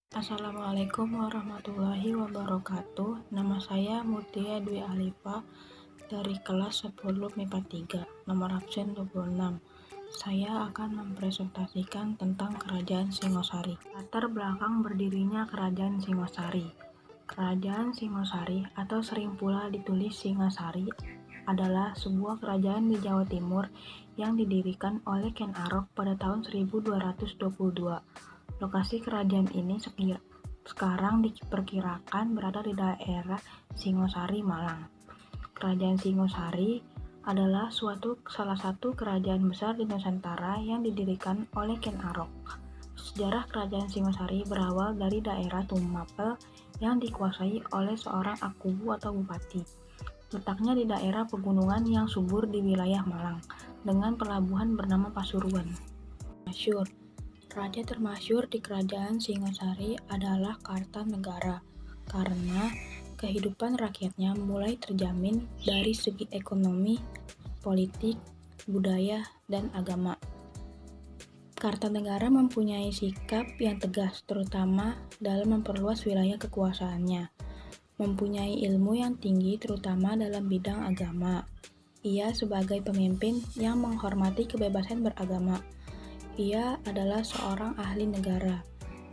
Assalamualaikum warahmatullahi wabarakatuh. Nama saya Mutia Dwi Alifa dari kelas 10 MIPA 3, nomor absen 26. Saya akan mempresentasikan tentang Kerajaan Singosari. Latar belakang berdirinya Kerajaan Singosari. Kerajaan Singosari atau sering pula ditulis Singasari adalah sebuah kerajaan di Jawa Timur yang didirikan oleh Ken Arok pada tahun 1222. Lokasi kerajaan ini sekarang diperkirakan berada di daerah Singosari, Malang. Kerajaan Singosari adalah salah satu kerajaan besar di Nusantara yang didirikan oleh Ken Arok. Sejarah kerajaan Singosari berawal dari daerah Tumapel yang dikuasai oleh seorang akubu atau bupati. Letaknya di daerah pegunungan yang subur di wilayah Malang, dengan pelabuhan bernama Pasuruan. Masyhur. Raja termasyhur di Kerajaan Singosari adalah Kartanegara, karena kehidupan rakyatnya mulai terjamin dari segi ekonomi, politik, budaya, dan agama. Kartanegara mempunyai sikap yang tegas, terutama dalam memperluas wilayah kekuasaannya. Mempunyai ilmu yang tinggi, terutama dalam bidang agama. Ia sebagai pemimpin yang menghormati kebebasan beragama. Ia adalah seorang ahli negara.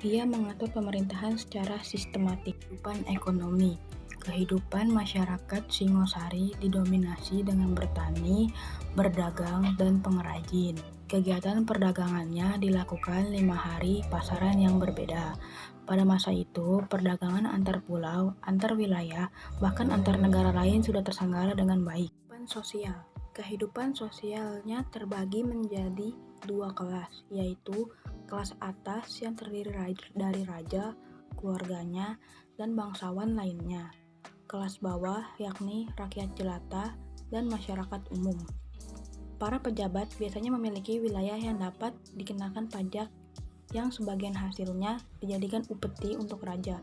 Ia mengatur pemerintahan secara sistematik. Kehidupan ekonomi. Kehidupan masyarakat Singosari didominasi dengan bertani, berdagang, dan pengrajin. Kegiatan perdagangannya dilakukan 5 hari pasaran yang berbeda. Pada masa itu, perdagangan antar pulau, antar wilayah, bahkan antar negara lain sudah terselenggara dengan baik. Kehidupan sosial. Kehidupan sosialnya terbagi menjadi 2 kelas, yaitu kelas atas yang terdiri dari raja, keluarganya, dan bangsawan lainnya. Kelas bawah yakni rakyat jelata dan masyarakat umum. Para pejabat biasanya memiliki wilayah yang dapat dikenakan pajak yang sebagian hasilnya dijadikan upeti untuk raja.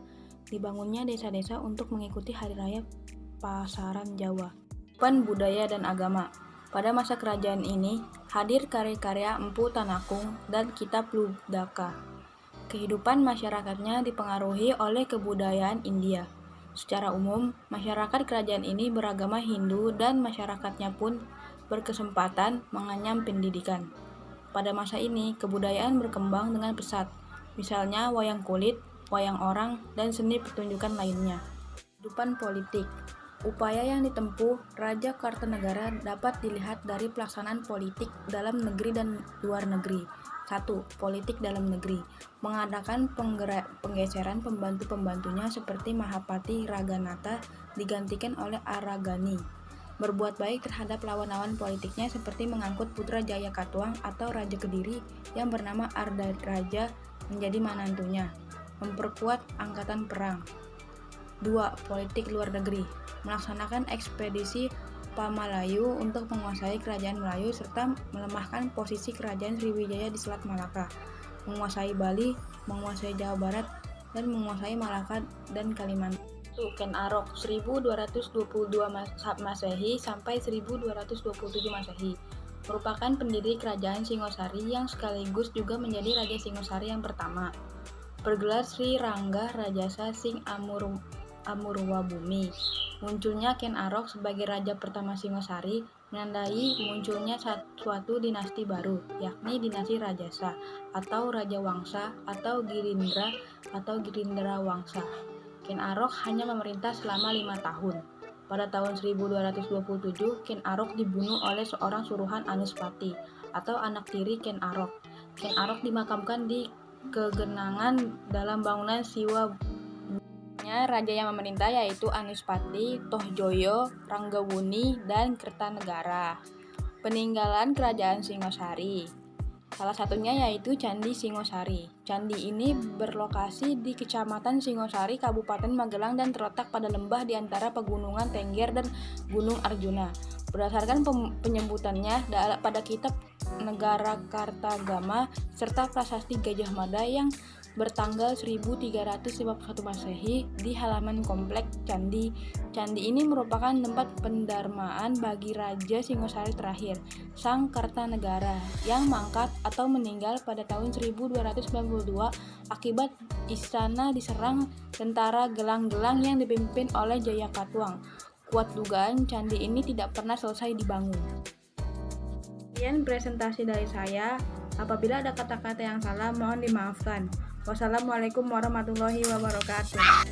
Dibangunnya desa-desa untuk mengikuti hari raya pasaran Jawa. Kehidupan budaya dan agama. Pada masa kerajaan ini, hadir karya-karya Empu Tanakung dan Kitab Ludaka. Kehidupan masyarakatnya dipengaruhi oleh kebudayaan India. Secara umum, masyarakat kerajaan ini beragama Hindu dan masyarakatnya pun berkesempatan mengenyam pendidikan. Pada masa ini, kebudayaan berkembang dengan pesat, misalnya wayang kulit, wayang orang, dan seni pertunjukan lainnya. Kehidupan politik. Upaya yang ditempuh Raja Kartanegara dapat dilihat dari pelaksanaan politik dalam negeri dan luar negeri. 1. Politik dalam negeri. Mengadakan penggeseran pembantu-pembantunya seperti Mahapati Raganata digantikan oleh Aragani. Berbuat baik terhadap lawan-lawan politiknya seperti mengangkut putra Jaya Katuang atau Raja Kediri yang bernama Ardaraja menjadi menantunya. Memperkuat angkatan perang. 2. Politik luar negeri. Melaksanakan ekspedisi Pamalayu untuk menguasai kerajaan Melayu serta melemahkan posisi kerajaan Sriwijaya di Selat Malaka, menguasai Bali, menguasai Jawa Barat, dan menguasai Malaka dan Kalimantan. Ken Arok 1222 Masehi sampai 1227 Masehi merupakan pendiri kerajaan Singosari yang sekaligus juga menjadi Raja Singosari yang pertama. Bergelar Sri Rangga Rajasa Sing Amurwabumi. Munculnya Ken Arok sebagai raja pertama Singosari menandai munculnya suatu dinasti baru, yakni dinasti Rajasa atau Raja Wangsa atau Girindra atau Girindra Wangsa. Ken Arok hanya memerintah selama 5 tahun. Pada tahun 1227, Ken Arok dibunuh oleh seorang suruhan Anuspati atau anak tiri Ken Arok. Ken Arok dimakamkan di Kegenangan dalam bangunan Siwa. Raja yang memerintah yaitu Anuspati, Tohjoyo, Ranggawuni, dan Kertanegara. Peninggalan Kerajaan Singosari. Salah satunya yaitu Candi Singosari. Candi ini berlokasi di Kecamatan Singosari, Kabupaten Magelang dan terletak pada lembah di antara pegunungan Tengger dan Gunung Arjuna. Berdasarkan penyebutannya pada kitab Negara Kartagama serta prasasti Gajah Mada yang bertanggal 1351 Masehi di halaman komplek candi. Candi ini merupakan tempat pendarmaan bagi Raja Singosari terakhir, Sang Kartanegara, yang mangkat atau meninggal pada tahun 1292 akibat istana diserang tentara gelang-gelang yang dipimpin oleh Jayakatwang. Kuat dugaan candi ini tidak pernah selesai dibangun. Sekian presentasi dari saya. Apabila ada kata-kata yang salah, mohon dimaafkan. Wassalamualaikum warahmatullahi wabarakatuh.